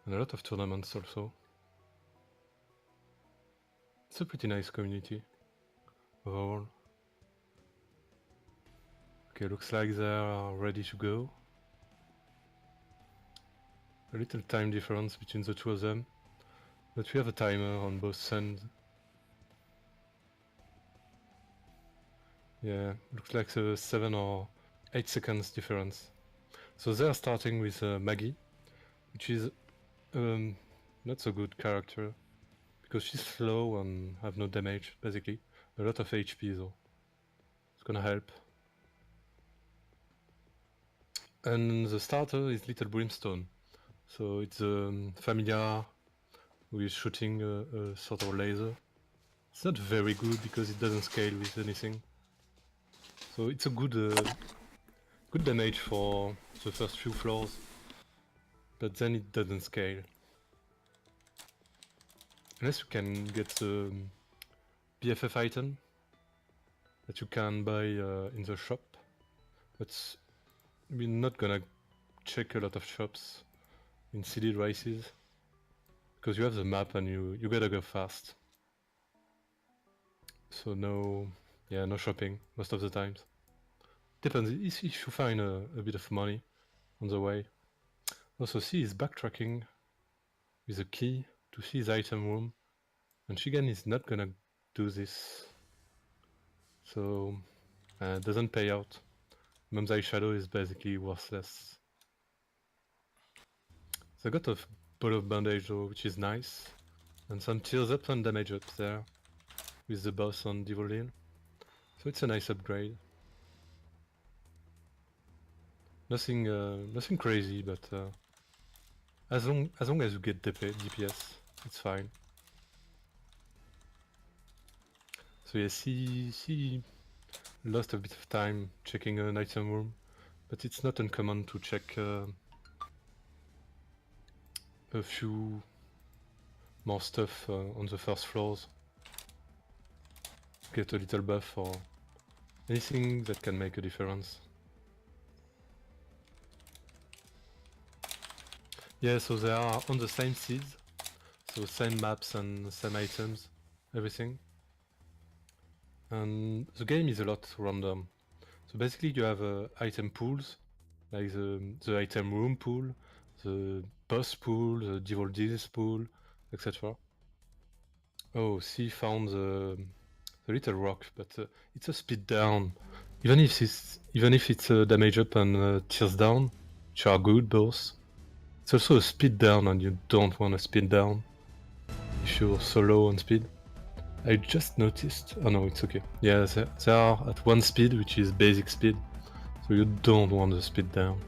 And a lot of tournaments also. It's a pretty nice community overall. Okay, looks like they are ready to go. A little time difference between the two of them, but we have a timer on both ends. Yeah, looks like a 7 or 8 seconds difference. So they are starting with Maggie, which is not so good character, because she's slow and have no damage, basically. A lot of HP though. It's gonna help. And the starter is Little Brimstone. So it's a familiar who is shooting a sort of laser. It's not very good because it doesn't scale with anything. So it's a good good damage for the first few floors, but then it doesn't scale. Unless you can get the BFF item that you can buy in the shop, but we're not gonna check a lot of shops in seeded races because you have the map and you gotta go fast. So no shopping most of the times. Depends if you find a bit of money on the way. Also, ceehe is backtracking with a key to see his item room, and Shigan is not gonna do this. So it doesn't pay out. Mom's Eye Shadow is basically worthless. They got a ball of bandage though, which is nice, and some tears up and damage up there with the boss on Devil Deal. So it's a nice upgrade. Nothing crazy, but as long as you get DPS, it's fine. So yeah, ceehe lost a bit of time checking an item room, but it's not uncommon to check a few more stuff on the first floors. Get a little buff or anything that can make a difference. Yeah, so they are on the same seeds, so same maps and same items, everything. And the game is a lot random. So basically you have item pools, like the item room pool, the boss pool, the Devil Deals pool, etc. Oh, ceehe found the little rock, but it's a speed down. Even if it's damage up and tears down, which are good both, it's also a speed down, and you don't want a speed down if you're so low on speed. I just noticed. Oh no, it's okay. Yeah, they are at 1 speed, which is basic speed, so you don't want the speed down.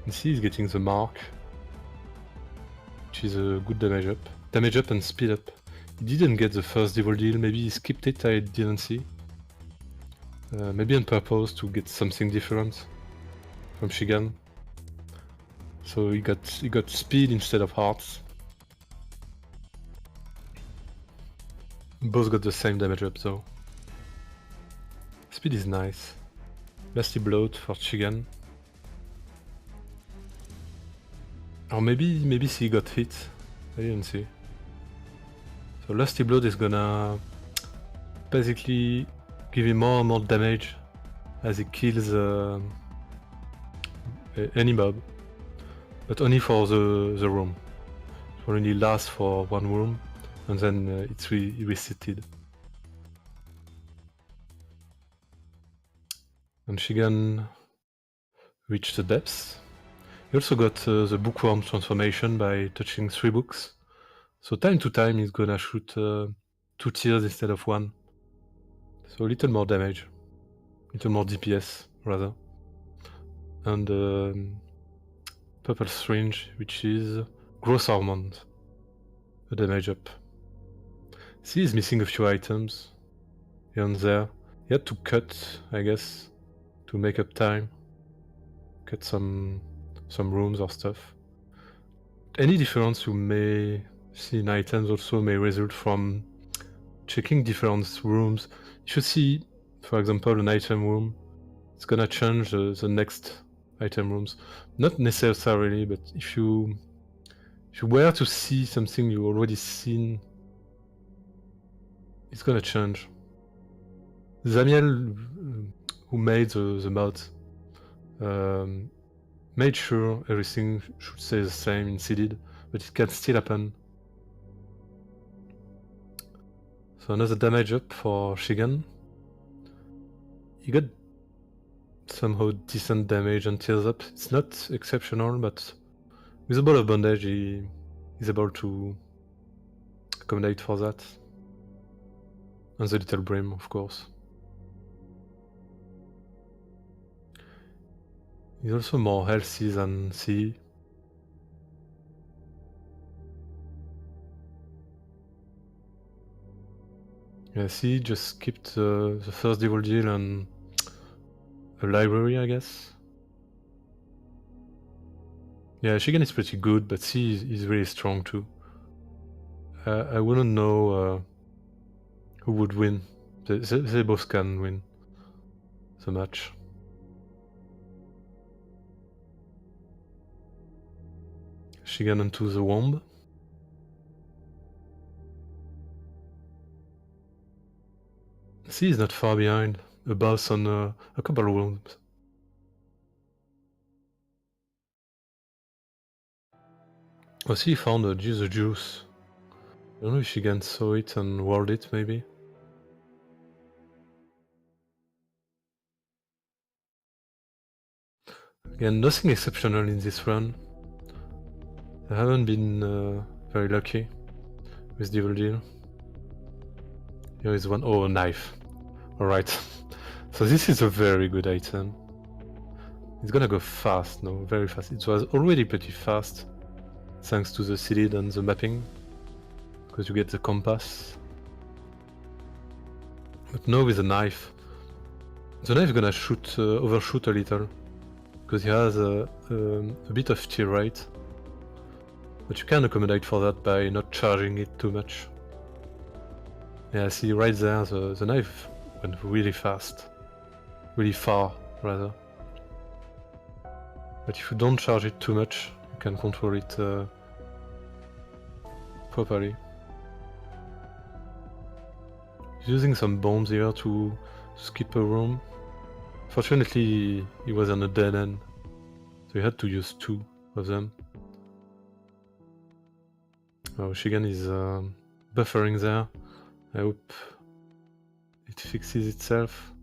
And ceehe is getting the mark, which is a good damage up. Damage up and speed up. He didn't get the first Devil Deal, maybe he skipped it, I didn't see. Maybe on purpose to get something different from Shigan. So he got speed instead of hearts. Both got the same damage up though. Speed is nice. Lasty Bloat for Shigan. Or maybe ceehe got hit. I didn't see. So Lasty Bloat is gonna basically give him more and more damage as he kills any mob. But only for the room. It will only last for one room, and then it's reseated. And Shigan reached the depths. He also got the bookworm transformation by touching 3 books. So time to time he's gonna shoot 2 tears instead of 1. So a little more damage. A little more DPS, rather. And Purple Syringe, which is Gross Almond. A damage up. ceehe is missing a few items here and there. He had to cut, I guess, to make up time. Cut some rooms or stuff. Any difference you may see in items also may result from checking different rooms. If you see, for example, an item room, it's gonna change the next item rooms. Not necessarily, but if you If you were to see something you already seen, it's gonna change. Zamiel, who made the mod, made sure everything should stay the same in seeded, but it can still happen. So another damage up for Shigan. He got somehow decent damage and tears up. It's not exceptional, but with a ball of bondage he is able to accommodate for that. And the little brim, of course. He's also more healthy than ceehe. Yeah, ceehe just skipped the first devil deal and a library, I guess. Yeah, Shigan is pretty good, but ceehe is really strong too. I wouldn't know who would win. They both can win the match. Shigan into the womb. ceehe is not far behind. A boss on a couple of wombs. Oh, ceehe found the juice. I don't know if Shigan saw it and rolled it, maybe. Again, nothing exceptional in this run. I haven't been very lucky with Devil Deal. Here is one. Oh, a knife. Alright. So this is a very good item. It's gonna go fast now, very fast. It was already pretty fast, thanks to the seeded and the mapping, because you get the compass. But now with the knife is gonna overshoot a little, because he has a bit of tear rate. But you can accommodate for that by not charging it too much. Yeah, see right there, the knife went really fast. Really far, rather. But if you don't charge it too much, you can control it properly. Using some bombs here to skip a room. Fortunately, he was on a dead end, so he had to use 2 of them. Oh, Shigan is buffering there. I hope it fixes itself.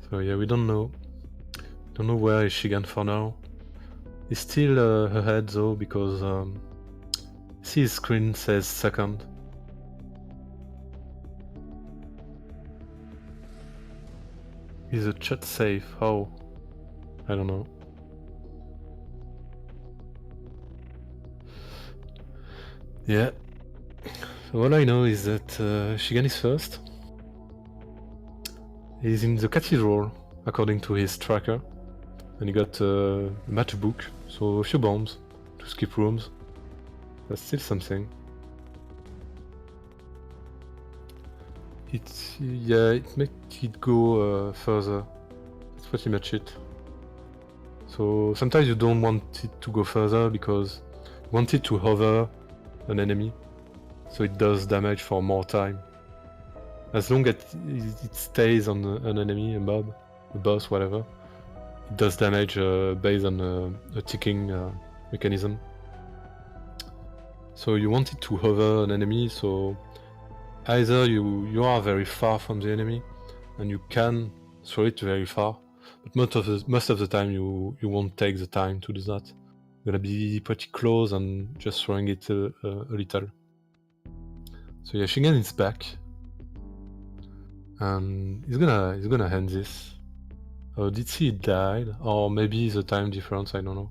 So yeah, we don't know. Don't know where is Shigan for now. He's still ahead though, because see his screen says second. Is the chat safe? How? I don't know. Yeah. So all I know is that Shigan is first. He's in the cathedral, according to his tracker. And he got a matchbook, so a few bombs to skip rooms. That's still something. Yeah, it makes it go further. That's pretty much it. So sometimes you don't want it to go further because you want it to hover an enemy, so it does damage for more time. As long as it stays on an enemy, a mob, a boss, whatever, it does damage based on a ticking mechanism. So you want it to hover an enemy, so either you are very far from the enemy and you can throw it very far, but most of the time you won't take the time to do that. You're gonna be pretty close and just throwing it a little. So yeah, Shingen is back, and he's gonna end this. Oh, did he died? Or maybe the time difference, I don't know.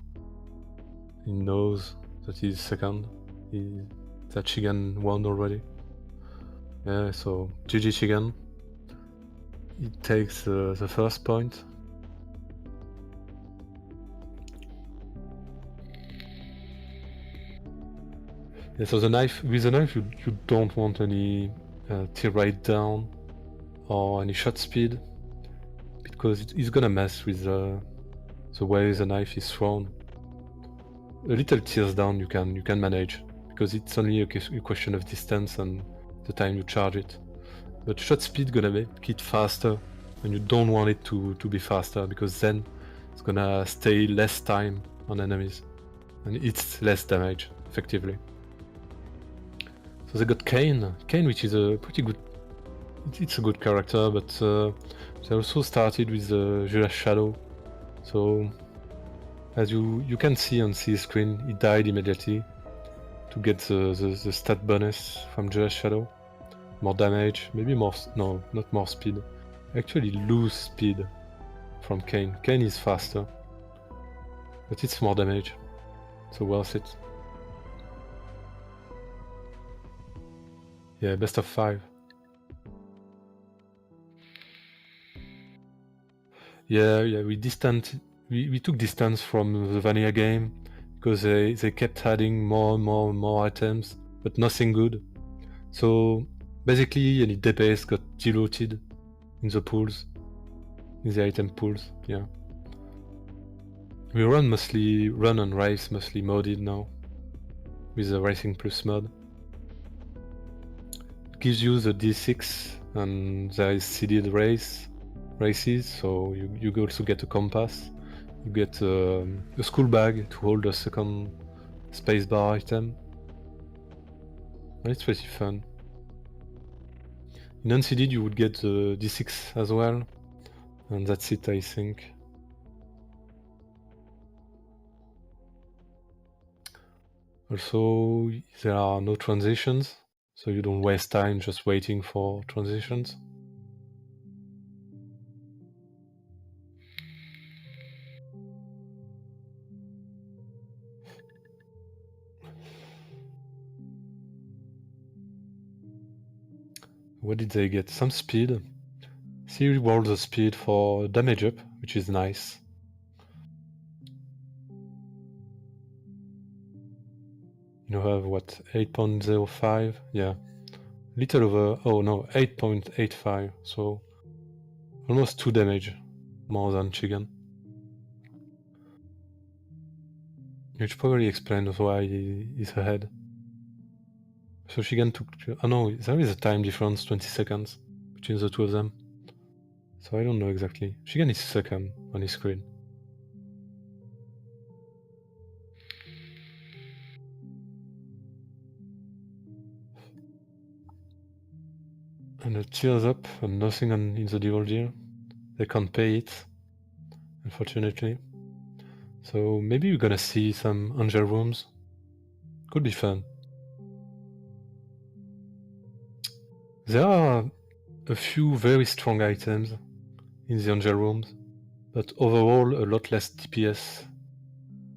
He knows that he's second. That Shigan won already. Yeah, so GG Shigan. He takes the first point. Yeah, so with the knife you don't want any tear rate down or any shot speed, because it's gonna mess with the way the knife is thrown. A little tears down you can manage, because it's only a question of distance and the time you charge it. But shot speed gonna make it faster, and you don't want it to be faster, because then it's gonna stay less time on enemies and it's less damage effectively. So they got Kane, which is a pretty good. It's a good character, but they also started with the Judas Shadow. So as you can see on Ceehe's screen, he died immediately to get the stat bonus from Judas Shadow. More damage, maybe more. No, not more speed. Actually, lose speed from Kane. Kane is faster, but it's more damage, so worth it. Yeah, best of 5. Yeah, we took distance from the vanilla game, because they kept adding more and more items, but nothing good. So basically any DPS got deloaded in the pools, in the item pools, yeah. We run on race, mostly modded now, with the Racing Plus mod. It gives you the D6, and there is seeded races, so you also get a compass. You get a school bag to hold a second spacebar item. And it's pretty fun. In unseeded you would get the D6 as well, and that's it, I think. Also, there are no transitions, so you don't waste time just waiting for transitions. What did they get? Some speed. See, reward the speed for damage up, which is nice. You have what, 8.05? Yeah. Little over, oh no, 8.85, so almost 2 damage more than Chigan. Which probably explains why he's ahead. So Shigan took... Oh no, there is a time difference, 20 seconds, between the two of them. So I don't know exactly. Shigan is second on his screen. And it tears up and nothing in the devil deal. They can't pay it, unfortunately. So maybe we're gonna see some angel rooms. Could be fun. There are a few very strong items in the angel rooms, but overall a lot less DPS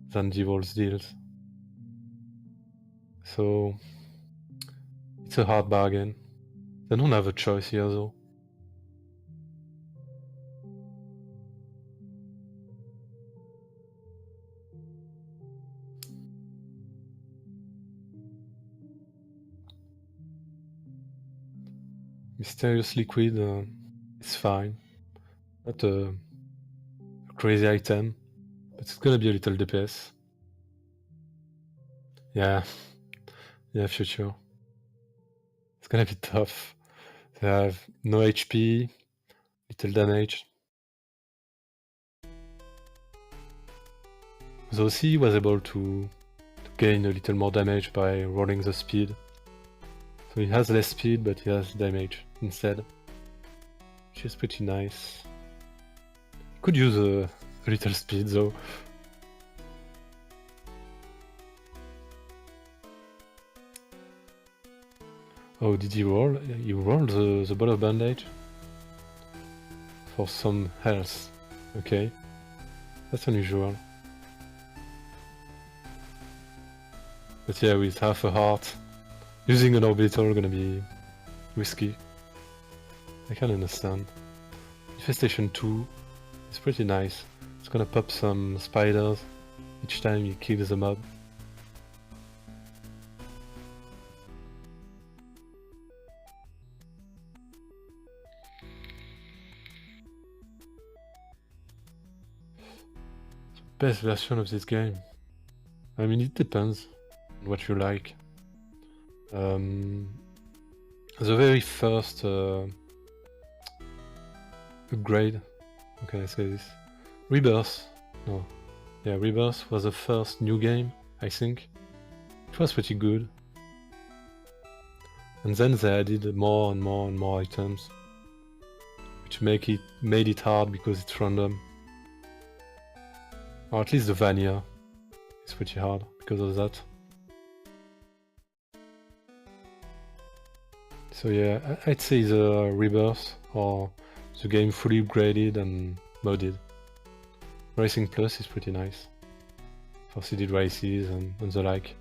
than Devil's deals. So it's a hard bargain. They don't have a choice here though. Mysterious liquid is fine. Not a crazy item, but it's gonna be a little DPS. Yeah, future. It's gonna be tough. They have no HP, little damage. Though C was able to gain a little more damage by rolling the speed. So he has less speed, but he has damage instead, which is pretty nice. Could use a little speed though. Oh, did he roll? He rolled the ball of bandage? For some health. Okay. That's unusual. But yeah, with half a heart, using an orbital gonna be risky. I can understand. Infestation 2 is pretty nice. It's gonna pop some spiders each time you kill the mob. best version of this game? I mean, it depends on what you like. The very first upgrade, how can I say this? Rebirth. No. Yeah, Rebirth was the first new game, I think. It was pretty good. And then they added more and more and more items, which made it hard because it's random. Or at least the vanilla is pretty hard because of that. So yeah, I'd say the Rebirth or the game fully upgraded and modded. Racing Plus is pretty nice for seeded races and the like.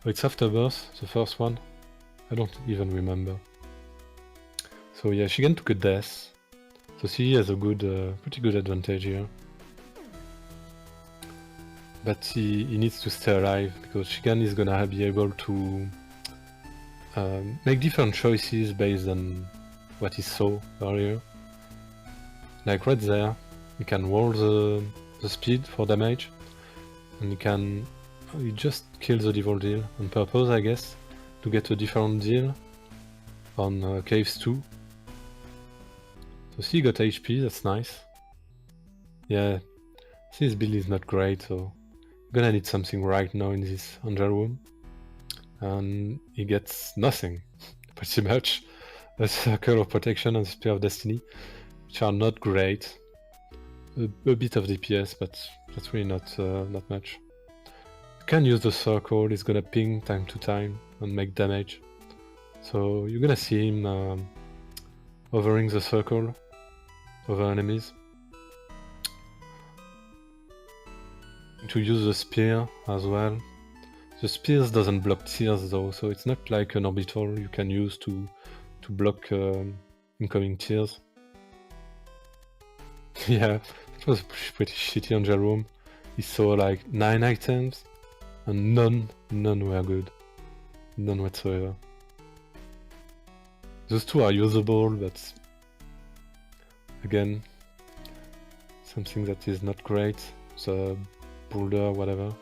Oh, it's Afterbirth, the first one? I don't even remember. So yeah, Shigen took a death. So ceehe has a good, pretty good advantage here. But he needs to stay alive because Shigen is gonna be able to make different choices based on what he saw earlier. Like right there, he can roll the speed for damage, and he just kills the default deal on purpose, I guess, to get a different deal on Caves 2. So ceehe got HP, that's nice. Yeah, this build is not great, so I'm gonna need something right now in this Angel Room. And he gets nothing, pretty much. A Circle of Protection and Spear of Destiny, which are not great. A bit of DPS, but that's really not much. You can use the Circle, it's gonna ping time to time and make damage. So you're gonna see him hovering the Circle over enemies. To use the Spear as well. The Spears doesn't block tears though, so it's not like an orbital you can use to block incoming tears. Yeah, it was a pretty shitty Angel Room. He saw like 9 items, and none were good. None whatsoever. Those two are usable, but again, something that is not great. The boulder, whatever.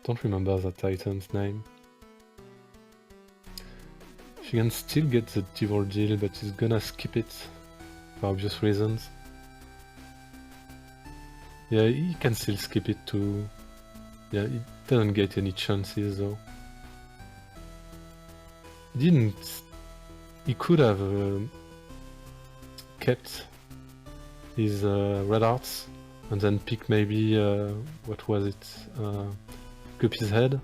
Don't remember that item's name. She can still get the default deal, but he's gonna skip it for obvious reasons. Yeah, he can still skip it too. Yeah, he doesn't get any chances though. He could have kept his red arts and then pick maybe, what was it? Guppy's head,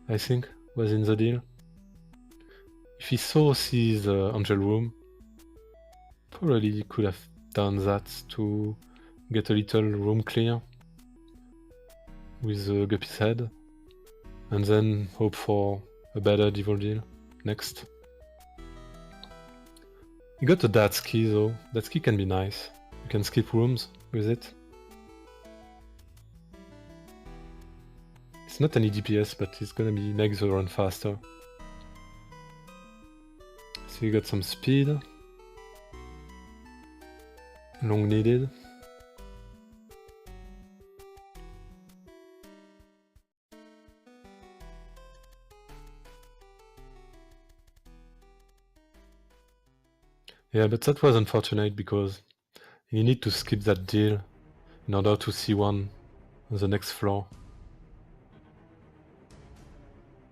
I think, was in the deal. If he saw his Angel Room, probably he could have done that to get a little room clear with Guppy's head, and then hope for a better devil deal next. He got a Datsuki though. Datsuki can be nice. You can skip rooms with it. It's not any DPS, but it's gonna make the run faster. So you got some speed. Long needed. Yeah, but that was unfortunate because you need to skip that deal in order to see one on the next floor.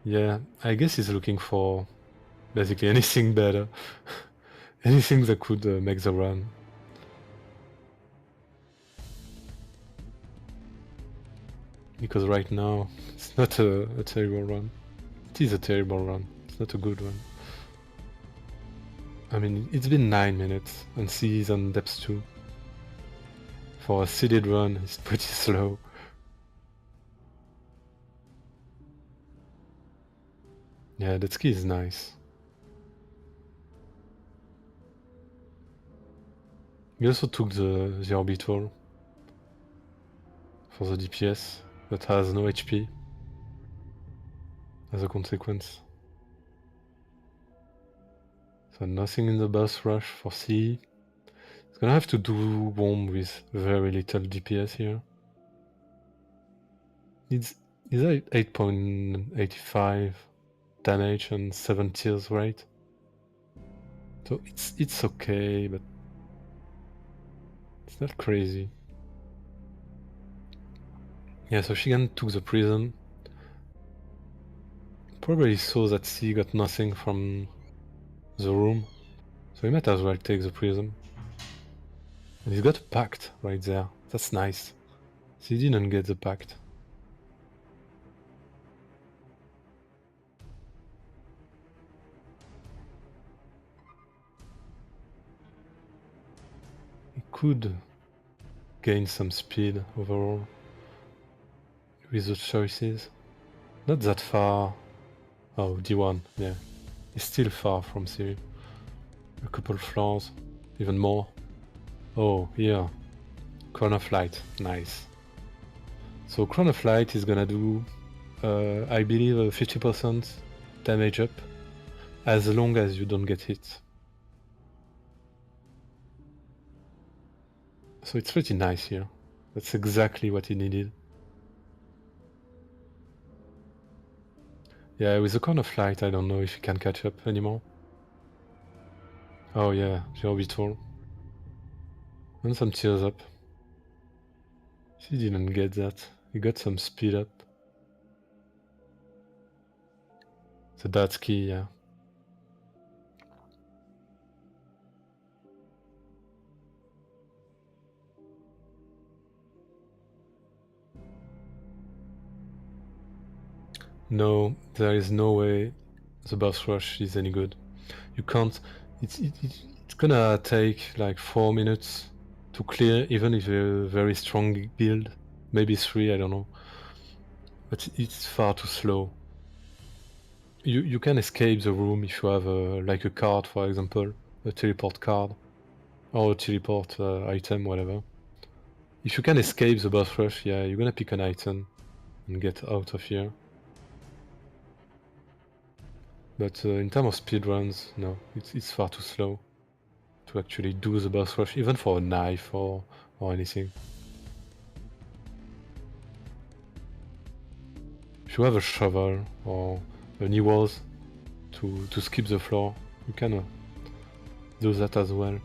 Yeah, I guess he's looking for basically anything better. Anything that could make the run. Because right now, it's not a terrible run. It is a terrible run. It's not a good one. I mean, it's been 9 minutes, and ceehe is on depth 2. For a seeded run, it's pretty slow. Yeah, that ski is nice. He also took the orbital for the DPS, but has no HP as a consequence. So nothing in the boss rush for ceehe. It's gonna have to do warm with very little DPS here. It's 8.85 damage and 7 tears rate. So it's okay, but it's not crazy. Yeah, so Shigan took the prison. Probably saw that ceehe got nothing from the room, so he might as well take the prison. And he's got a pact right there. That's nice. So he didn't get the pact. He could gain some speed overall with the choices. Not that far. Oh, D1, yeah. He's still far from ceehe. A couple floors, even more. Oh, here. Chrono Flight, nice. So Chrono Flight is gonna do, I believe, a 50% damage up, as long as you don't get hit. So it's pretty nice here. That's exactly what he needed. Yeah, with the Chrono Flight, I don't know if he can catch up anymore. Oh yeah, the orbital. And some tears up. He didn't get that. He got some speed up. The Datsky, yeah. No, there is no way the boss rush is any good. You can't. It's gonna take like 4 minutes to clear, even if you're a very strong build. Maybe 3, I don't know. But it's far too slow. You can escape the room if you have like a card, for example, a teleport card, or a teleport item, whatever. If you can escape the boss rush, yeah, you're gonna pick an item and get out of here. But in terms of speedruns, no, it's far too slow to actually do the boss rush, even for a knife or anything. If you have a shovel or an e-walls to skip the floor, you can do that as well.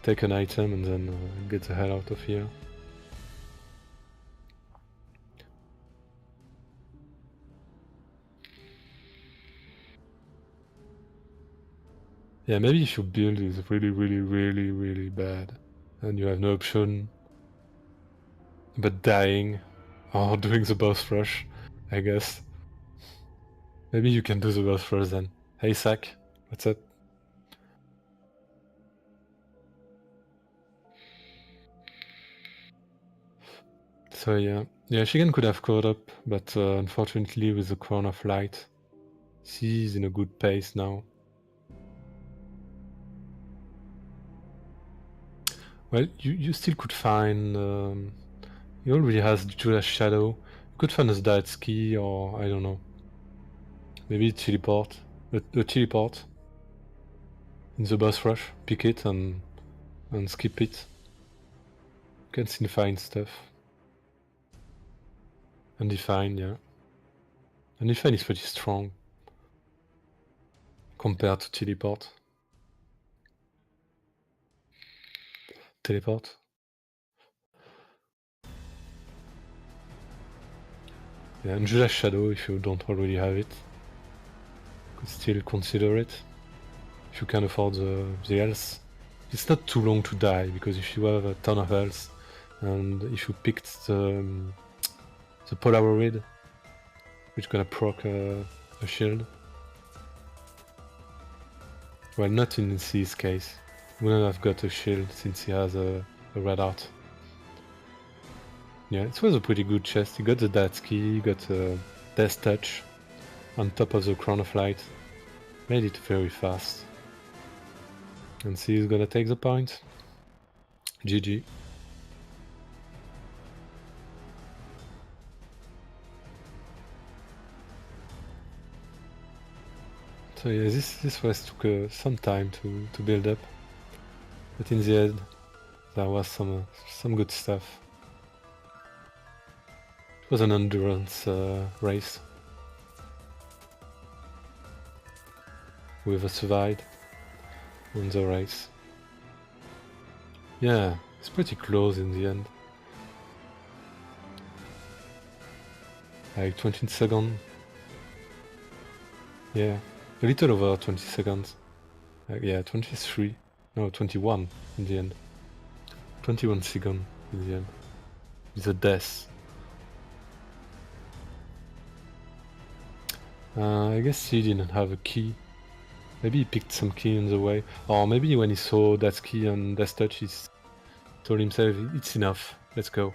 Take an item and then get the hell out of here. Yeah, maybe if your build is really bad and you have no option but dying or doing the boss rush, I guess. Maybe you can do the boss rush then. Hey Sack, what's up? So yeah, Shigen could have caught up, but unfortunately with the Crown of Light, she's in a good pace now. Well, you still could find, he already has Judas Shadow, you could find a Datsky or I don't know, maybe teleport, a teleport in the boss rush, pick it and skip it. You can still find stuff. Undefined, yeah. Undefined is pretty strong compared to teleport. Teleport. Yeah, and Judas Shadow if you don't already have it. Could still consider it. If you can afford the health. It's not too long to die, because if you have a ton of health, and if you picked the Polaroid, which gonna proc a shield. Well, not in ceehe's case. He wouldn't have got a shield since he has a red art. Yeah, it was a pretty good chest. He got the Datsky, he got a Death Touch on top of the Crown of Light. Made it very fast. And ceehe's gonna take the point. GG. So yeah, this took some time to build up. But in the end, there was some good stuff. It was an endurance race. Whoever survived won the race. Yeah, it's pretty close in the end. Like 20 seconds. Yeah, a little over 20 seconds. Yeah, 23. No, 21 in the end. 21 seconds in the end. It's a death. I guess he didn't have a key. Maybe he picked some key on the way. Or maybe when he saw that key on Death Touch, he told himself, it's enough, let's go.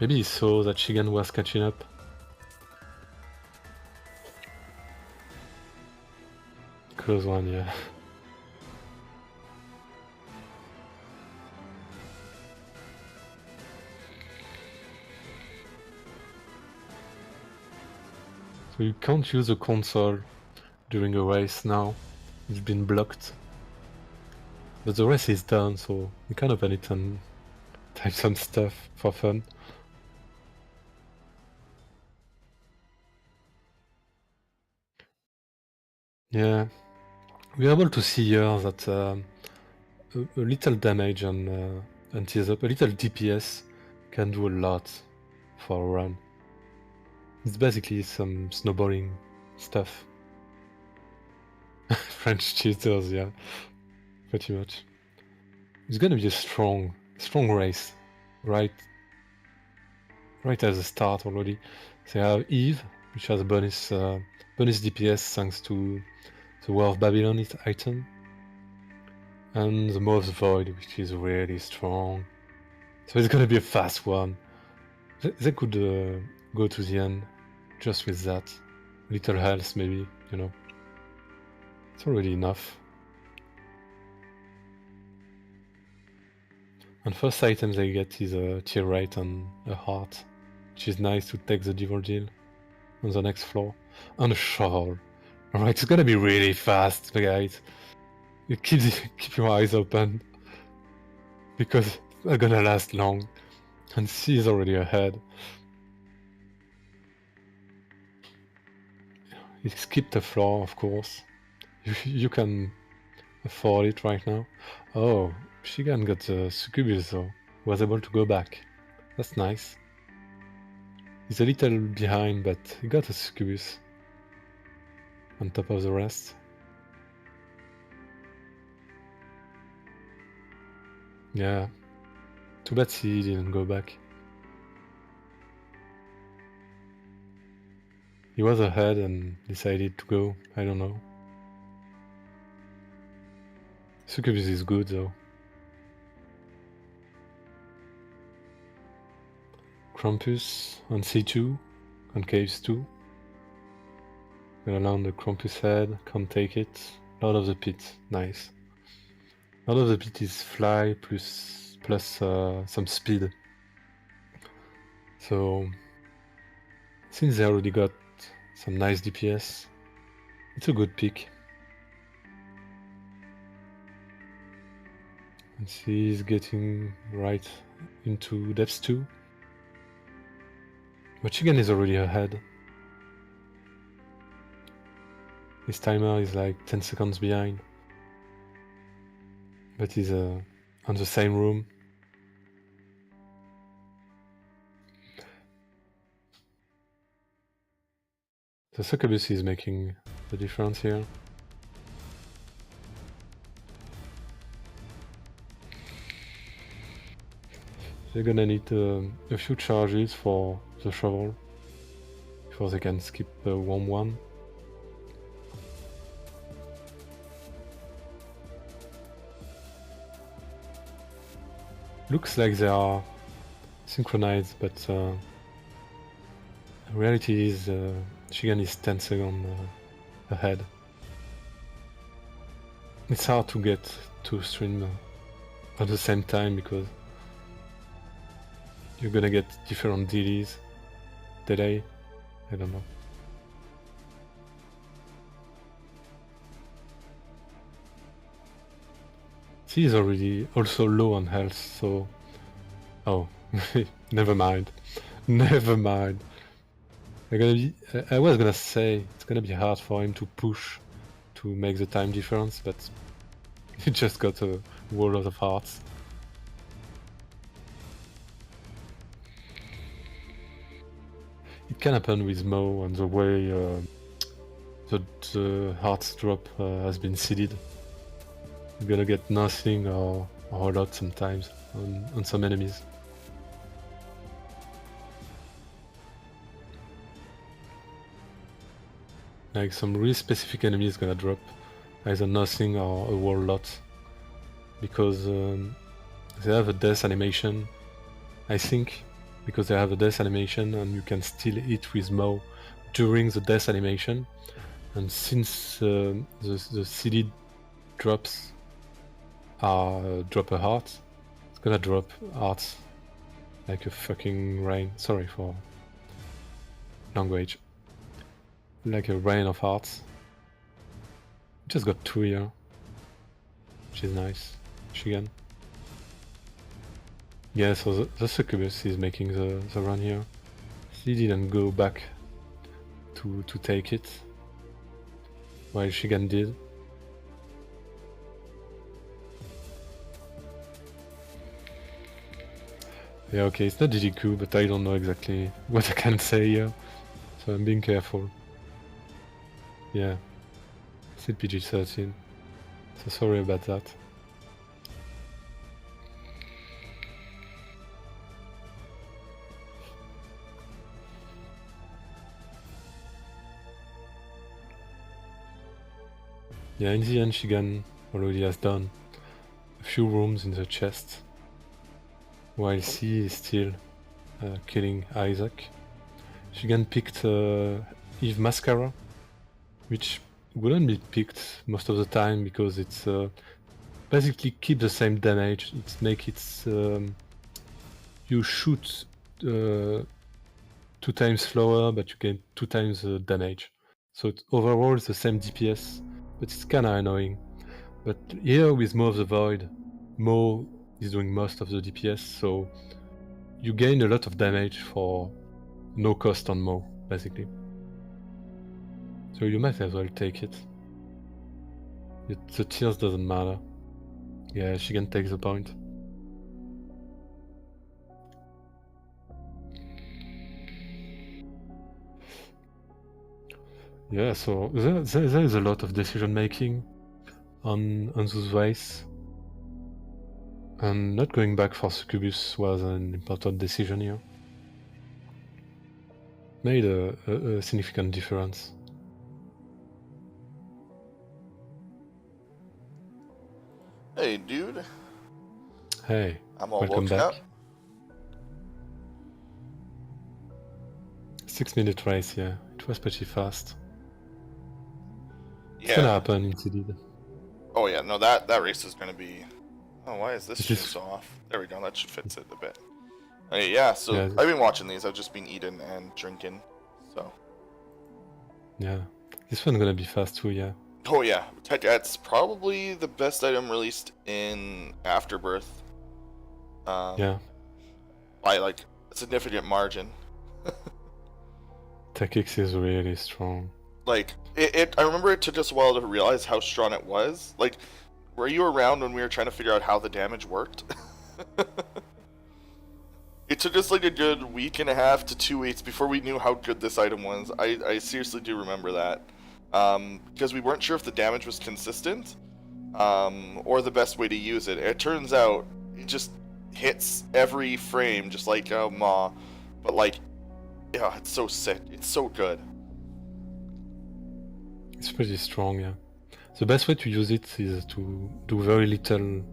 Maybe he saw that Shigan was catching up. Close one, yeah. So you can't use the console during a race now. It's been blocked. But the race is done, so you can open it and type some stuff for fun. Yeah, we're able to see here that a little damage on tears up, a little DPS can do a lot for a run. It's basically some snowballing stuff. French cheaters, yeah, pretty much. It's gonna be a strong race, right at the start already. They have Eve, which has a bonus DPS thanks to the War of Babylon item, and the Mauve's Void, which is really strong. So it's gonna be a fast one. They could go to the end just with that. Little health maybe, you know. It's already enough. And first item they get is a tier rate and a heart, which is nice to take the devil deal on the next floor. And a shovel. Alright, it's gonna be really fast, guys. You keep your eyes open, because it's not gonna last long. And C is already ahead. He skipped the floor, of course. You can afford it right now. Oh, Shigan got the Succubus though. Was able to go back. That's nice. He's a little behind, but he got a Succubus on top of the rest. Yeah. Too bad he didn't go back. He was ahead and decided to go. I don't know. Succubus is good though. Krampus on C2, on caves 2. Gonna land the Krampus head, can't take it. Lord of the Pit, nice. Lord of the Pit is fly plus some speed. So, since they already got some nice DPS, it's a good pick. And he's getting right into depths 2. But Shigan is already ahead. His timer is like 10 seconds behind. But he's on the same room. The Succubus is making the difference here. They're gonna need a few charges for the shovel before they can skip the warm one. Looks like they are synchronized, but the reality is Shigan is 10 seconds ahead. It's hard to get two streams at the same time because you're gonna get different delay, I don't know. She is already also low on health, so... Oh, never mind. Never mind. I was gonna say, it's gonna be hard for him to push to make the time difference, but he just got a wall of hearts. It can happen with Mo and the way the hearts drop has been seeded. You're gonna get nothing or a lot sometimes on some enemies. Like some really specific enemies gonna drop either nothing or a whole lot, because they have a death animation, I think, because they have a death animation and you can still hit with Mo during the death animation, and since the seeded drops are drop a heart, it's gonna drop hearts like a fucking rain. Sorry for language. Like a rain of hearts. Just got 2 here, which is nice. Shigan. Yeah, so the succubus is making the run here. He didn't go back to take it, while Shigan did. Yeah, okay, it's not DDQ, but I don't know exactly what I can say here, so I'm being careful. Yeah, still PG-13, so sorry about that. Yeah, in the end Shigan already has done a few rooms in the chest, while C is still killing Isaac. Shigan picked Eve Mascara, which wouldn't be picked most of the time because it's basically keep the same damage. It's make it you shoot 2 times slower, but you gain 2 times the damage. So overall it's the same DPS, but it's kinda annoying. But here with Mo of the Void, Mo is doing most of the DPS, so you gain a lot of damage for no cost on Mo, basically. So you might as well take it. The tears doesn't matter. Yeah, she can take the point. Yeah, so there is a lot of decision making on those ways. And not going back for Succubus was an important decision here. Made a significant difference. Hey, dude. Hey, I'm all welcome woken back. up. 6-minute race, yeah. It was pretty fast. Yeah. It's gonna happen indeed. Oh yeah, no, that race is gonna be... Oh, why is this It stream is- so off? There we go, that should fix it a bit. Okay, yeah, so Yeah, I've been watching these, I've just been eating and drinking, so... Yeah, this one's gonna be fast too, yeah. Oh yeah, it's probably the best item released in Afterbirth. Yeah. By like a significant margin. Tech X is really strong. Like, I remember it took us a while to realize how strong it was. Like, were you around when we were trying to figure out how the damage worked? It took us like a good week and a half to 2 weeks before we knew how good this item was. I seriously do remember that. Because we weren't sure if the damage was consistent, or the best way to use it. It turns out it just hits every frame just like Maw, but like, yeah, it's so sick. It's so good. It's pretty strong, yeah. The best way to use it is to do very little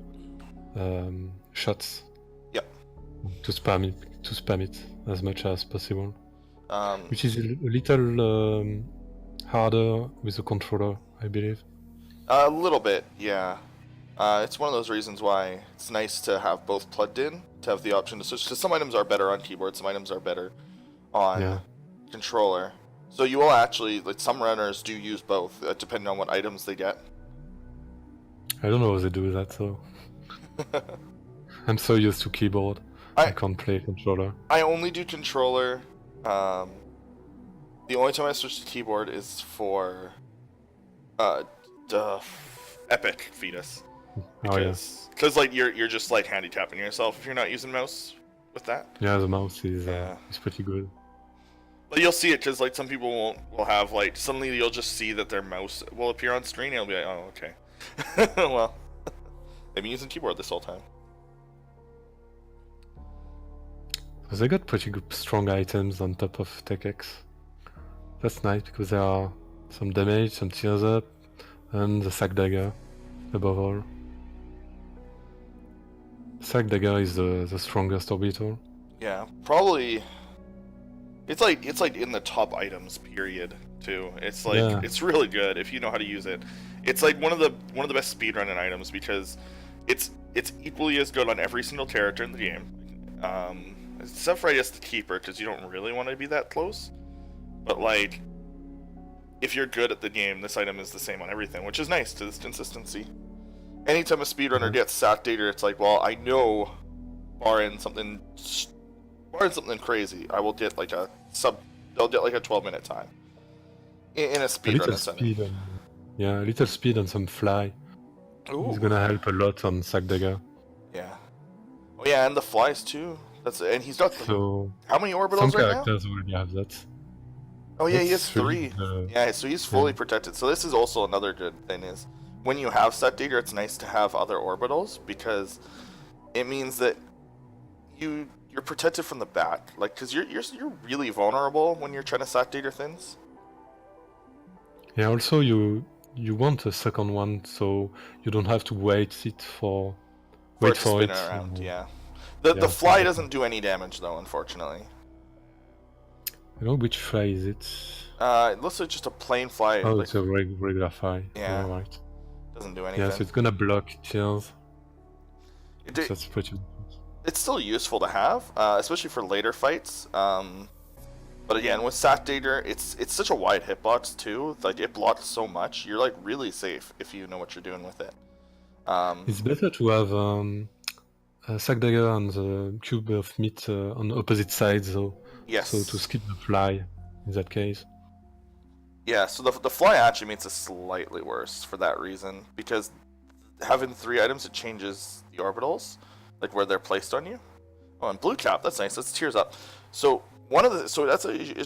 shots. Yep. To spam it as much as possible. Which is a little harder with the controller, I believe. A little bit, yeah. It's one of those reasons why it's nice to have both plugged in, to have the option to switch, because some items are better on keyboard, some items are better on controller. So you will actually, like, some runners do use both, depending on what items they get. I don't know how they do that, so... I'm so used to keyboard. I I can't play controller. I only do controller. The only time I switch to keyboard is for uh, duh, Epic Fetus, Oh yeah. because like you're just like handicapping yourself if you're not using mouse with that. Yeah, the mouse Yeah. is pretty good. But you'll see it because like some people will have like suddenly you'll just see that their mouse will appear on screen and you'll be like, oh okay, well, they've been using keyboard this whole time. So they got pretty good, strong items on top of Tech X. That's nice because there are some damage, some tears up, and the sack dagger above all. Sack dagger is the strongest orbital. Yeah, probably. It's like in the top items period too. It's like it's really good if you know how to use it. It's like one of the best speedrunning items because it's equally as good on every single character in the game. Except for I guess the keeper because you don't really want to be that close. But like if you're good at the game, this item is the same on everything, which is nice to this consistency. Anytime a speedrunner gets sack data, it's like, well, I know barring something crazy, I will get like they'll get like a 12-minute time in a speedrun setting. Yeah, a little speed and some fly. Ooh. It's gonna help a lot on sack dagger. Yeah. Oh yeah, and the flies too. And he's got so how many orbitals some right now? characters already have that. Oh yeah, he has 3. Yeah, so he's fully protected. So this is also another good thing is when you have set data, it's nice to have other orbitals because it means that you're protected from the back, like because you're really vulnerable when you're trying to sack data things. Yeah. Also, you want a second one, so you don't have to wait for it around. Yeah. The fly doesn't do any damage though, unfortunately. You know which fly is it? It looks like just a plain fly. Oh, it's a regular fly. Yeah. Right. Doesn't do anything. Yeah, so it's gonna block chills. That's pretty. It's still useful to have, especially for later fights. But again, with sack dagger, it's such a wide hitbox too. Like it blocks so much, you're like really safe if you know what you're doing with it. It's better to have a sack dagger and the cube of meat on opposite sides, though. Yes. So to skip the fly in that case. Yeah. So the fly actually makes it slightly worse for that reason because having 3 items, it changes the orbitals, like where they're placed on you. Oh, and blue cap, that's nice. That's tears up. So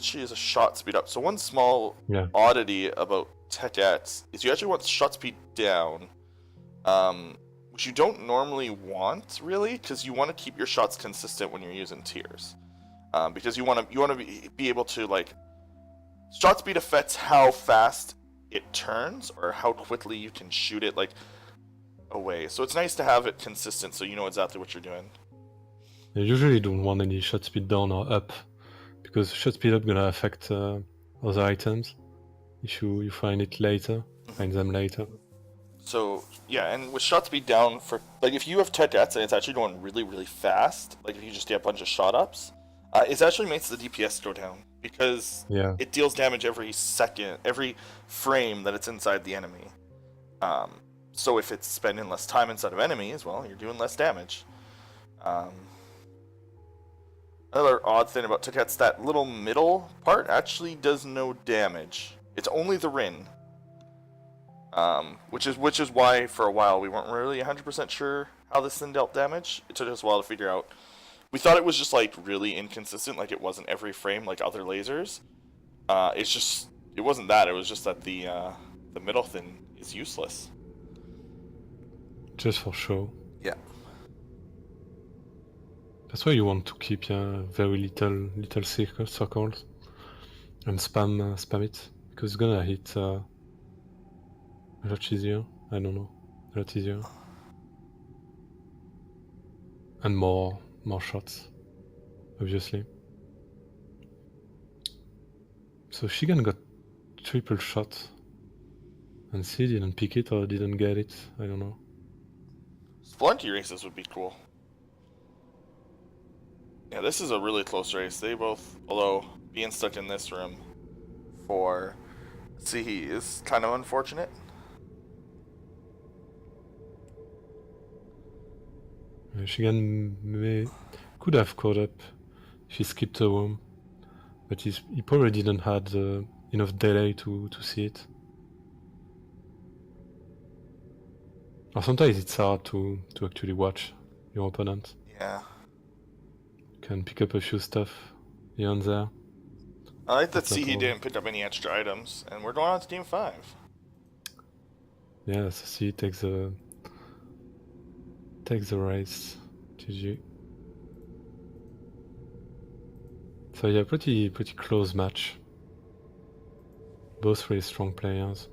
she is a shot speed up. So one small oddity about Tech X is you actually want shot speed down, which you don't normally want really, because you want to keep your shots consistent when you're using tears, because you want to be able to like shot speed affects how fast it turns or how quickly you can shoot it like away. So it's nice to have it consistent so you know exactly what you're doing. I usually don't want any shot speed down or up, because shot speed up gonna affect other items if you find it later, find them later. So yeah, and with shot speed down, for like if you have Tetets and it's actually going really really fast, like if you just get a bunch of shot ups, it actually makes the DPS go down because it deals damage every second, every frame that it's inside the enemy. So if it's spending less time inside of enemies, well, you're doing less damage. Another odd thing about Tetets, that little middle part actually does no damage. It's only the Rin. Which is why for a while we weren't really 100% sure how this thing dealt damage. It took us a while to figure out. We thought it was just like really inconsistent, like it wasn't every frame like other lasers. It wasn't that. It was just that the middle thing is useless. Just for show. Yeah. That's why you want to keep very little circles and spam it, because it's gonna hit a lot easier. I don't know, a lot easier, and more shots, obviously. So Shigan got triple shot, and C didn't pick it or didn't get it. I don't know. Splunky races would be cool. Yeah, this is a really close race. They both, although being stuck in this room for ceehe is kind of unfortunate. Shigan could have caught up if he skipped a room, but he probably didn't have enough delay to see it. Or sometimes it's hard to actually watch your opponent. Yeah. You can pick up a few stuff here and there. I like that That's not ceehe all. didn't pick up any extra items, and we're going on to game 5. Yeah, so see, takes the race. GG. So yeah, pretty close match. Both really strong players.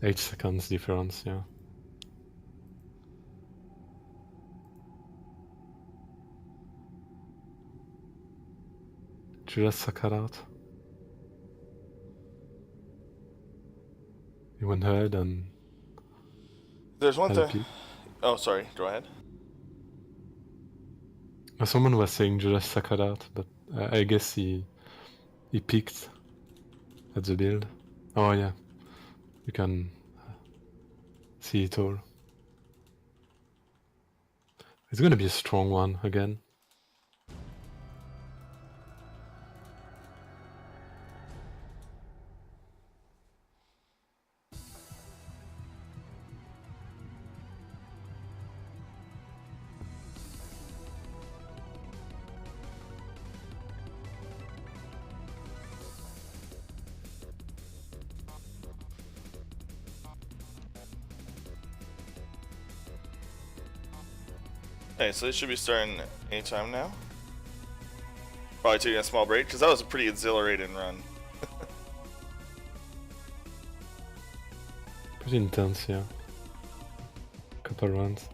8 seconds difference, yeah. Judas Sakarat. He went ahead and There's one had a thing. peek. Oh, sorry. Go ahead. Someone was saying Judas Sakarat, but I guess he peeked at the build. Oh yeah, you can see it all. It's gonna be a strong one again. Okay, so it should be starting anytime now. Probably taking a small break, because that was a pretty exhilarating run. Pretty intense, yeah. Couple runs.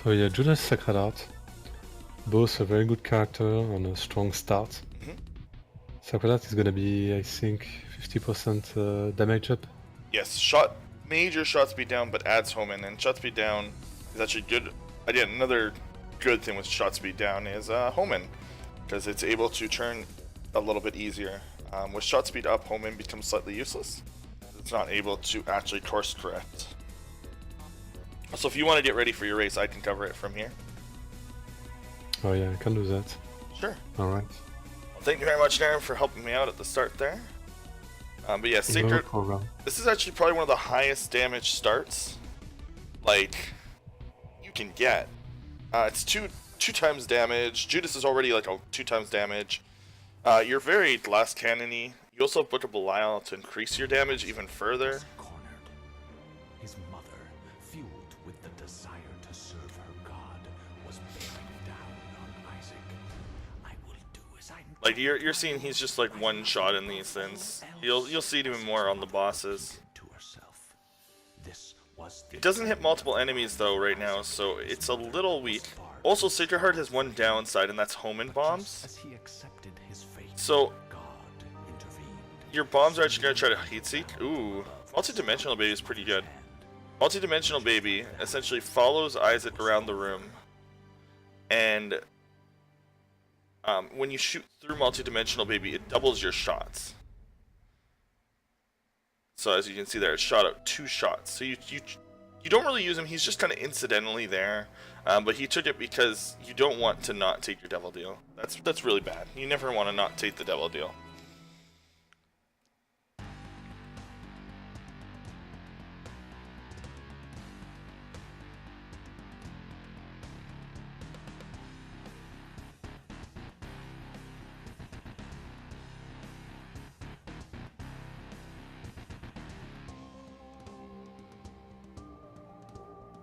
So yeah, Judas Sakarat. Both a very good character and a strong start. Sakarat is gonna be, I think, 50% damage up. Yes, major shot speed down, but adds Homan, and shot speed down is actually good. Again, another good thing with shot speed down is Homan, because it's able to turn a little bit easier. With shot speed up, Homan becomes slightly useless. It's not able to actually course correct. So if you want to get ready for your race, I can cover it from here. Oh yeah, I can do that. Sure. Alright. Well, thank you very much, Darren, for helping me out at the start there. But yeah, Sacred. This is actually probably one of the highest damage starts, like, you can get. It's two times damage. Judas is already like a 2 times damage. You're very last cannon-y. You also have Book of Belial to increase your damage even further. His mother, fueled with the desire to serve her God, was bearing down on Isaac. I will do as I Like you're seeing he's just like one shot in these things. You'll see it even more on the bosses. It doesn't hit multiple enemies though right now, so it's a little weak. Also, Sacred Heart has one downside, and that's Homan bombs. So your bombs are actually gonna try to heat seek. Ooh, multi-dimensional baby is pretty good. Multi-dimensional baby essentially follows Isaac around the room, and when you shoot through multi-dimensional baby, it doubles your shots. So as you can see there, it shot out 2 shots. So you don't really use him. He's just kind of incidentally there, but he took it because you don't want to not take your devil deal. That's really bad. You never want to not take the devil deal.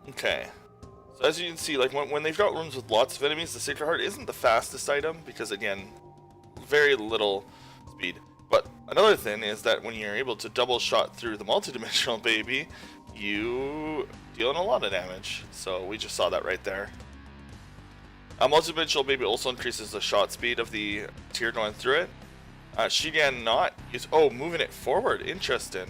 Okay, so as you can see, like when they've got rooms with lots of enemies, the Sacred Heart isn't the fastest item because, again, very little speed. But another thing is that when you're able to double shot through the multi-dimensional baby, you dealing a lot of damage. So we just saw that right there. Multidimensional Baby also increases the shot speed of the tier going through it. Shigan not use. Oh, moving it forward. Interesting.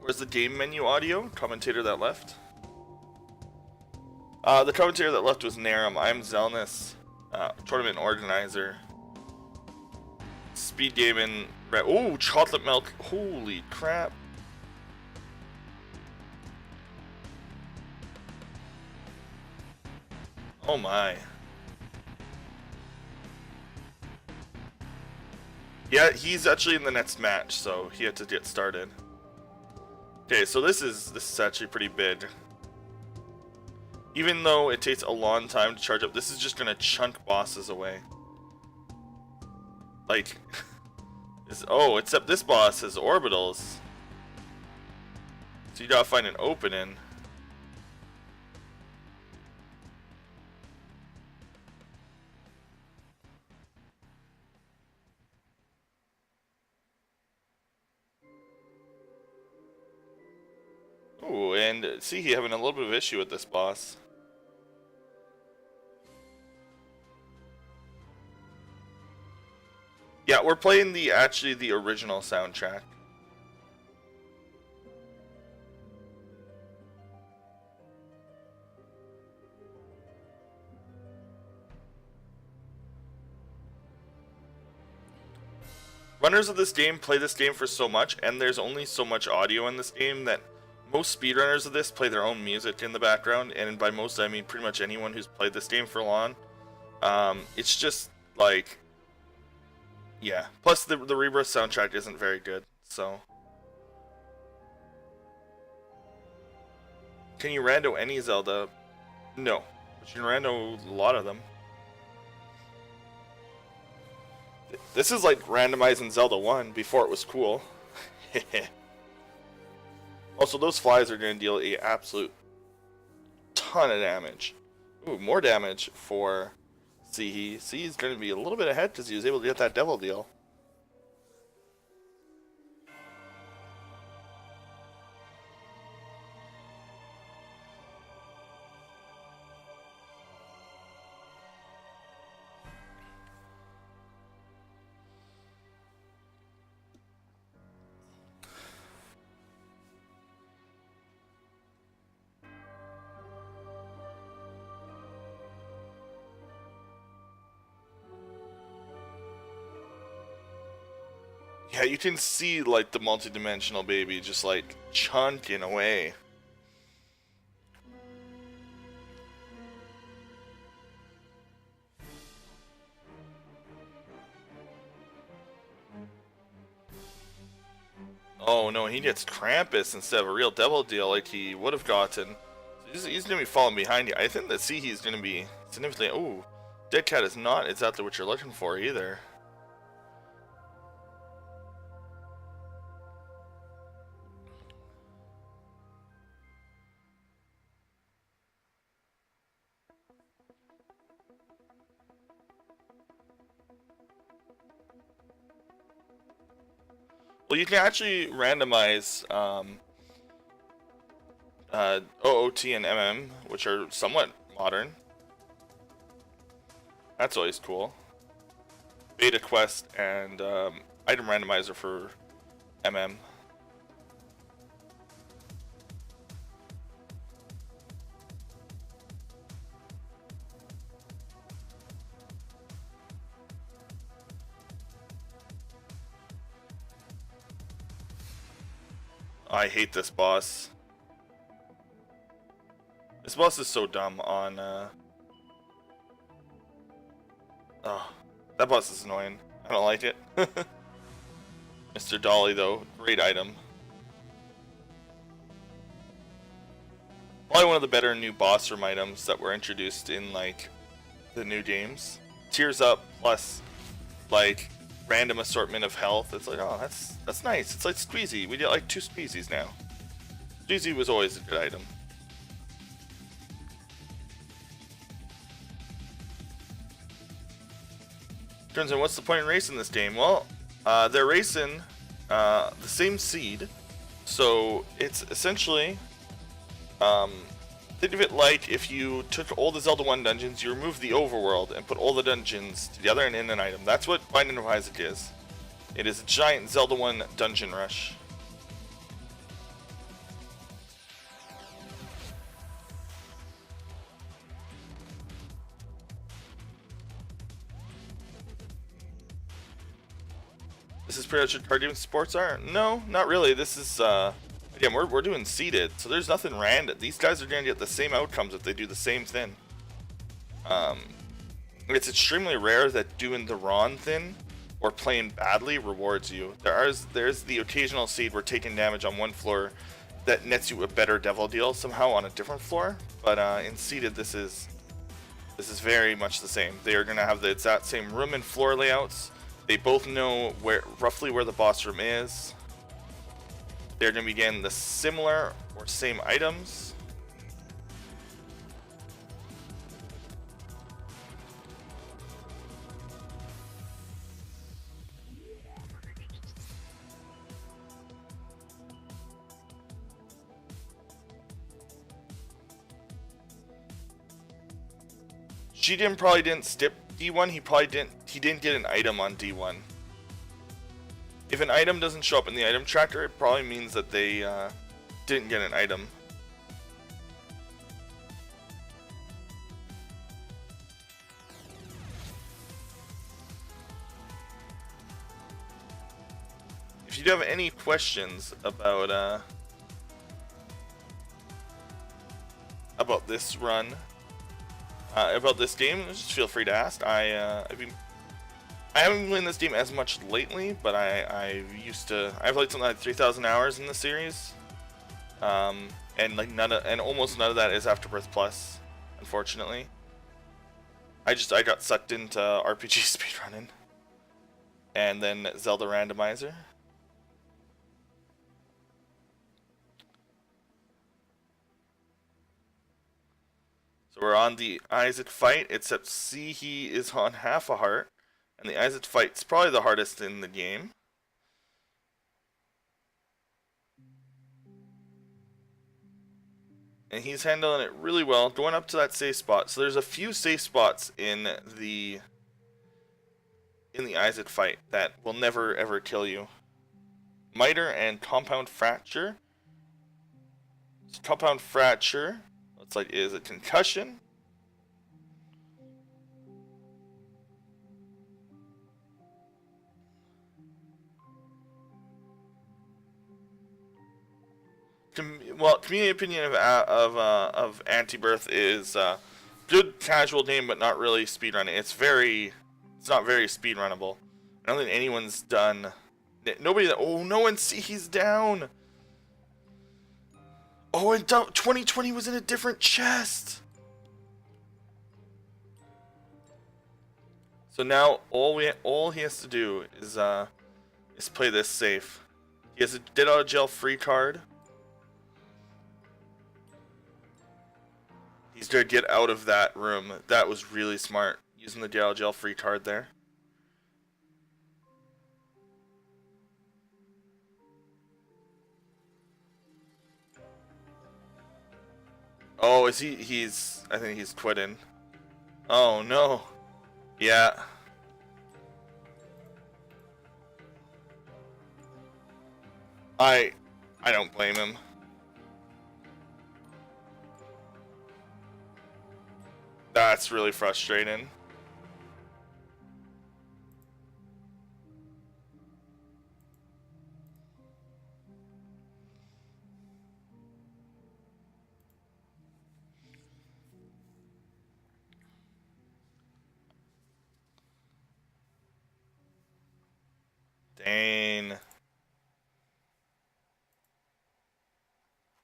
Where's the game menu audio? Commentator that left. The commentator that left was Narum. I'm Zelnus, tournament organizer. Speed gaming. Oh, chocolate milk. Holy crap. Oh my. Yeah, he's actually in the next match, so he had to get started. Okay, so this is actually pretty big. Even though it takes a long time to charge up, this is just gonna chunk bosses away. Like, oh, except this boss has orbitals. So you gotta find an opening. Ooh, and ceehe having a little bit of issue with this boss. Yeah, we're playing actually the original soundtrack. Runners of this game play this game for so much, and there's only so much audio in this game that most speedrunners of this play their own music in the background, and by most I mean pretty much anyone who's played this game for long. It's just like, yeah. Plus the Rebirth soundtrack isn't very good, so. Can you rando any Zelda? No, but you can rando a lot of them. This is like randomizing Zelda 1 before it was cool. Also, those flies are going to deal a absolute ton of damage. Ooh, more damage for ceehe. ceehe's going to be a little bit ahead because he was able to get that devil deal. Yeah, you can see like the multi-dimensional baby just like chunking away. Oh no, he gets Krampus instead of a real devil deal like he would have gotten. So he's going to be falling behind you. I think that ceehe is going to be significantly. Ooh, Dead Cat is not exactly what you're looking for either. Well, you can actually randomize OOT and MM, which are somewhat modern. That's always cool. Beta Quest and item randomizer for MM. I hate this boss. This boss is so dumb on, oh, that boss is annoying. I don't like it. Mr. Dolly, though, great item. Probably one of the better new boss room items that were introduced in, like, the new games. Tears up plus, like, random assortment of health. It's like, oh, that's nice. It's like Squeezy. We get like 2 Squeezies now. Squeezy was always a good item. Turns out, what's the point in racing this game? Well, they're racing the same seed, so it's essentially think of it like if you took all the Zelda 1 dungeons, you removed the overworld, and put all the dungeons together and in an item. That's what Binding of Isaac is. It is a giant Zelda 1 dungeon rush. This is pretty much what card game sports are? No, not really. This is, again, we're doing seeded, so there's nothing random. These guys are going to get the same outcomes if they do the same thing. It's extremely rare that doing the wrong thing or playing badly rewards you. There's the occasional seed where taking damage on one floor that nets you a better devil deal somehow on a different floor, but in seeded this is very much the same. They are going to have the exact same room and floor layouts. They both know roughly where the boss room is. They're going to be getting the similar or same items. Probably didn't skip D1. He didn't get an item on D1. If an item doesn't show up in the item tracker, it probably means that they didn't get an item. If you do have any questions about this run, about this game, just feel free to ask. I haven't been playing this game as much lately, but I've played something like 3,000 hours in the series, and like almost none of that is Afterbirth Plus, unfortunately. I got sucked into RPG speedrunning, and then Zelda Randomizer. So we're on the Isaac fight, except Ceehe is on half a heart. And the Isaac fight's probably the hardest in the game. And he's handling it really well, going up to that safe spot. So there's a few safe spots in the Isaac fight that will never ever kill you. Miter and Compound Fracture. So Compound Fracture looks like is a concussion. Well, community opinion of Antibirth is good casual game, but not really speedrunning. It's not very speedrunnable. I don't think anyone's done. Oh no, and see he's down. Oh, and 2020 was in a different chest. So now all he has to do is play this safe. He has a get out of jail free card. He's gonna get out of that room. That was really smart, using the get out of jail free card there. Oh, is he? I think he's quitting. Oh no. Yeah. I don't blame him. That's really frustrating. Dang.